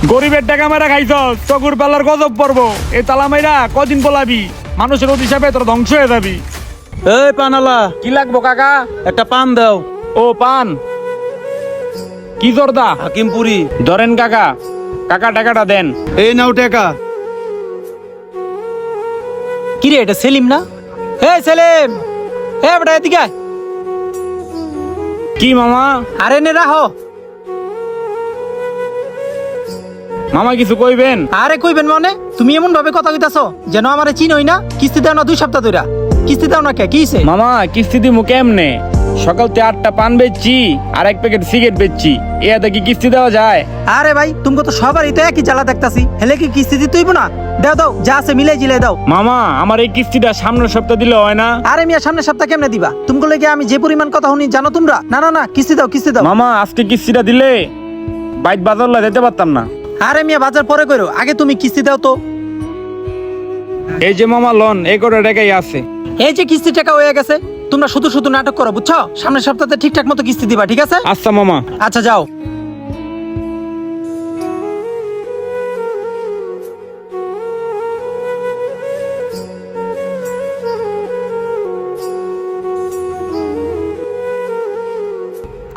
গরিবের টাকা মারা খাইছস, চকুর পাল্লার গজব পড়বো। এই তালা মাইরা কদিন পলাবি? মানুষের অভিশাপে তোর ধ্বংস হয়ে যাবি। এই পানালা, কি লাগবো কাকা? একটা পান দাও। ও পান, কি জর্দা? হাকিমপুরি। ধরেন কাকা, কাকা টাকাটা দেন। এই নাও টাকা। কি রে, এটা সেলিম না? হে সেলিম, হে বেটা এদিকে আয়। কি মামা? আরে নে রাখো। মামা কিছু কইবেন? আরে কইবেন মানে? তুমি এমন ভাবে কথা কইতাছো যেন আমারে চিনোই না। কিস্তি দাও না 2 সপ্তাহ ধইরা। কিস্তি দাও না কে? কি হইছে? মামা কিস্তি দিমু কেমনে? সকালতে 8টা পান বেচছি আর 1 প্যাকেট সিগারেট বেচছি, এতে কি কিস্তি দেওয়া যায়? আরে ভাই, তুমি তো সবারই তো একই জ্বালা দেখতাছি। হেলে কি কিস্তি দিতে হইব না? দাও দাও, যা আছে মিলাই জিলাই দাও। মামা আমার এই কিস্তিটা সামনের সপ্তাহ দিলে হয় না? আরে মিয়া, সামনের সপ্তাহ কেমনে দিবা? তুমি বলে কি আমি যে পরিমাণ কথা শুনি জানো তোমরা? না না না, কিস্তি দাও, কিস্তি দাও। মামা আজকে কিস্তিটা দিলে বাইট বাজারলা যেতে পারতাম না। আরে মিয়া, বাজার পরে কইরো, আগে তুমি কিস্তি দাও তো। এই যে মামা লোন, এই কটা টাকাই আছে। এই যে কিস্তি টাকা হয়ে গেছে, তোমরা শুধু শুধু নাটক করো, বুঝছো? সামনের সপ্তাহে ঠিকঠাক মতো কিস্তি দিবা, ঠিক আছে? আচ্ছা মামা। আচ্ছা যাও।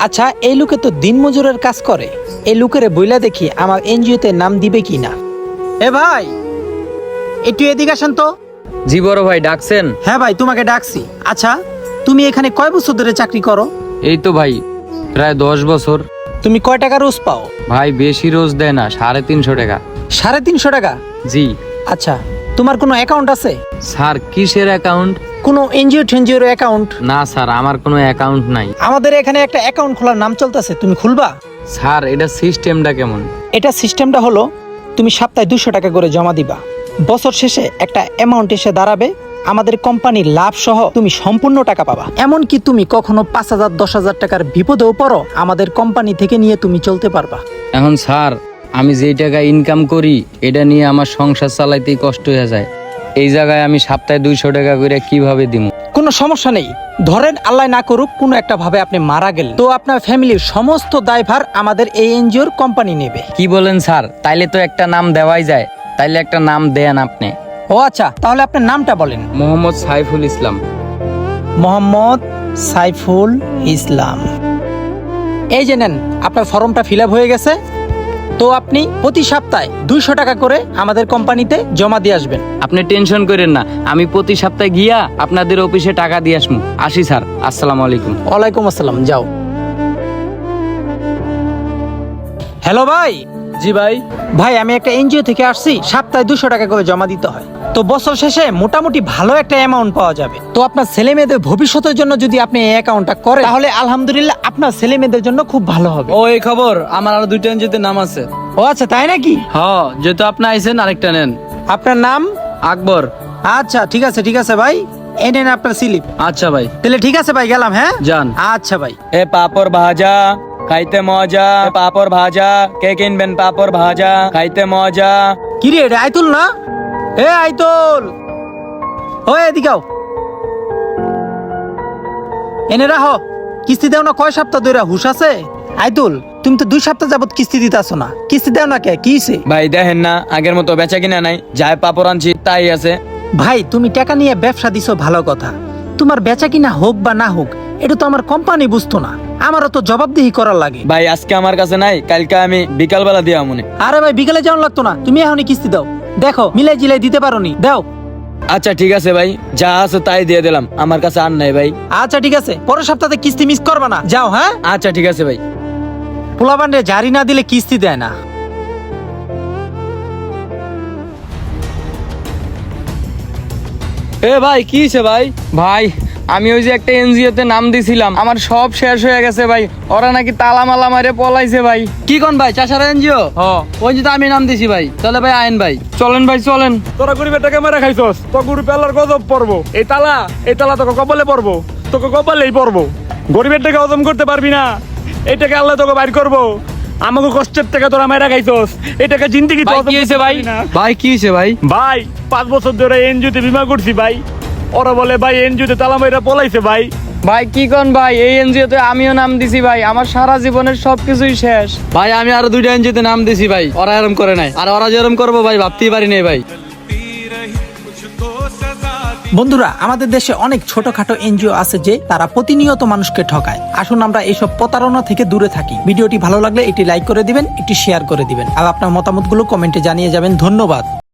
আচ্ছা, এই লোকে তো দিনমজুরের কাজ করে। এই লোকেরে বইলা দেখি আমার এনজিওতে নাম দিবে কি না। এ ভাই, একটু এদিকে আসেন তো। জি বড় ভাই, ডাকছেন? হ্যাঁ ভাই, তোমাকে ডাকছি। আচ্ছা, তুমি এখানে কয় বছর ধরে চাকরি করো? এই তো ভাই প্রায় 10 বছর। তুমি কয় টাকা রোজ পাও? ভাই বেশি রোজ দেয় না, 350 টাকা। 350 টাকা? জি। আচ্ছা, তোমার কোনো অ্যাকাউন্ট আছে? স্যার কিসের অ্যাকাউন্ট? কোনো এনজিও টেনজিওর অ্যাকাউন্ট? না স্যার, আমার কোনো অ্যাকাউন্ট নাই। আমাদের এখানে একটা অ্যাকাউন্ট খোলার নাম চলতেছে, তুমি খুলবা? স্যার এটা সিস্টেমটা কেমন? এটা সিস্টেমটা হলো, তুমি সপ্তাহে 200 টাকা করে জমা দিবা। বছর শেষে একটা অ্যামাউন্ট এসে দাঁড়াবে, আমাদের কোম্পানির লাভ সহ তুমি সম্পূর্ণ টাকা পাবা। এমনকি তুমি কখনো 5,000 10,000 টাকার বিপদেও পড়ো, আমাদের কোম্পানি থেকে নিয়ে তুমি চলতে পারবা। এখন স্যার আমি যেই টাকা ইনকাম করি এটা নিয়ে আমার সংসার চালাইতেই কষ্ট হয়ে যায়। এই জায়গায় আমি সপ্তাহে 200 টাকা করে কিভাবে দিব? কোনো সমস্যা নেই। ধরেন আল্লাহ না করুক কোনো একটা ভাবে আপনি মারা গেলেন, তো আপনার ফ্যামিলির সমস্ত দায়ভার আমাদের এই এনজিওর কোম্পানি নেবে। কি বলেন স্যার? তাইলে তো একটা নাম দেওয়াই যায়। তাইলে একটা নাম দেন আপনি। ও আচ্ছা, তাহলে আপনার নামটা বলেন। মোহাম্মদ সাইফুল ইসলাম। মোহাম্মদ সাইফুল ইসলাম। এই যে নেন, আপনার ফর্মটা ফিল আপ হয়ে গেছে। তো আপনি প্রতি সপ্তাহে 200 টাকা করে আমাদের কোম্পানিতে জমা দিয়ে আসবেন। আপনি টেনশন করেন না, আমি প্রতি সপ্তাহে গিয়া আপনাদের অফিসে টাকা দিয়ে আসবো। আসি স্যার, আসসালামু আলাইকুম। ওয়ালাইকুম আসসালাম, যাও। হ্যালো ভাই। জি ভাই। ভাই, আমি একটা এনজিও থেকে আসছি, সপ্তাহে 200 টাকা করে জমা দিতে হয়। তো বছর শেষে মোটামুটি ভালো একটা অ্যামাউন্ট পাওয়া যাবে। তো আপনার ছেলে মেয়েদের ভবিষ্যতের জন্য যদি আপনি এই অ্যাকাউন্টটা করেন, তাহলে আলহামদুলিল্লাহ আপনার ছেলে মেয়েদের জন্য খুব ভালো হবে। ও এই খবর, আমার আরো 2টা এনজিওতে নাম আছে। ও আচ্ছা, তাই নাকি? হ্যাঁ, যেহেতু আপনি আইছেন আরেকটা নেন। আপনার নাম? আকবর। আচ্ছা ঠিক আছে, ঠিক আছে ভাই, এই নেন আপনার স্লিপ। আচ্ছা ভাই। তাহলে ঠিক আছে ভাই, গেলাম। হ্যাঁ যান। আচ্ছা ভাই। এ পাপড় ভাজা খাইতে মজা, পাপড় ভাজা কে কিনবেন? পাপড় ভাজা খাইতে মজা। কি রে, এটা আইতুল না? এ আইতুল, ও এদিকে আও। এনে রাখো। কিস্তি দেও না কয় সপ্তাহ ধরে? হুশ আছে? আইতুল, তুমি তো 2 সপ্তাহ যাবত কিস্তি দিতাছো না। কিস্তি দেও না কে? কি হইছে? ভাই দেখেন না, আগের মতো বেচা কিনা নাই। যাই পাপড় আনছি তাই আছে। ভাই, তুমি টাকা নিয়ে ব্যবসা দিছো ভালো কথা, তোমার বেচা কিনা হোক বা না হোক এটা তো আমার কোম্পানি বুঝতো না, আমারও তো জবাবদিহি করার লাগে। ভাই আজকে আমার কাছে নাই, কালকে আমি বিকালবেলা দিয়া মনে। আরে ভাই, বিকেলে যাওয়ার লাগতো না, তুমি এখনই কিস্তি দাও। দেখো মিলাই জিলাই দিতে পারো নি, দাও। আচ্ছা ঠিক আছে ভাই, যা আছে তাই দিয়ে দিলাম, আমার কাছে আর নাই ভাই। আচ্ছা ঠিক আছে, পরের সপ্তাহে কিস্তি মিস করবা না, যাও। হ্যাঁ আচ্ছা ঠিক আছে ভাই। পোলাপান্ডে জারি না দিলে কিস্তি দেয় না। এ ভাই কি হইছে ভাই? ভাই আমি ওই যে একটা এনজিওতে নাম দিছিলাম, আমার সব শেষ হয়ে গেছে ভাই। ওরা নাকি তালা মালা মারে পলাইছে ভাই। কি কোন ভাই? চাষারা এনজিও? হ, ওই যে আমি নাম দিছি ভাই। তাহলে ভাই আইন ভাই। চলেন ভাই চলেন। তোরা গরিবের টাকা মারা খাইছস, তো গরিব পাল্লার গজব পড়বো। এই তালা তোকে কপালে পড়বো, তোকে কপালেই পড়বো। গরিবের টাকা হজম করতে পারবি না, এই টাকা আল্লাহ তোকে বাইর করবো। আমাকে কষ্টের টাকা তোরা মারা খাইছস, এই টাকা জিন্দিগি ভাই কি হয়েছে ভাই? ভাই কি হয়েছে ভাই? ভাই 5 বছর ধরে এনজিওতে বিমা করছি ভাই। ওরা বলে ভাই এনজিওতে তালা মাইরা পলাইছে ভাই। ভাই কি কোন ভাই, এই এনজিও তে আমিও নাম দিছি ভাই, আমার সারা জীবনের সবকিছুই শেষ। ভাই আমি আরো 2টা এনজিওতে নাম দিছি ভাই, ওরা এরম করে নাই, আর ওরা যেরম করবো ভাই ভাবতেই পারি নাই ভাই। বন্ধুরা, আমাদের দেশে অনেক ছোটখাটো এনজিও আছে যে তারা প্রতিনিয়ত মানুষকে ঠকায়। আসুন আমরা এইসব প্রতারণা থেকে দূরে থাকি। ভিডিওটি ভালো লাগলে এটি লাইক করে দিবেন, এটি শেয়ার করে দিবেন, আর আপনার মতামতগুলো কমেন্টে জানিয়ে যাবেন। ধন্যবাদ।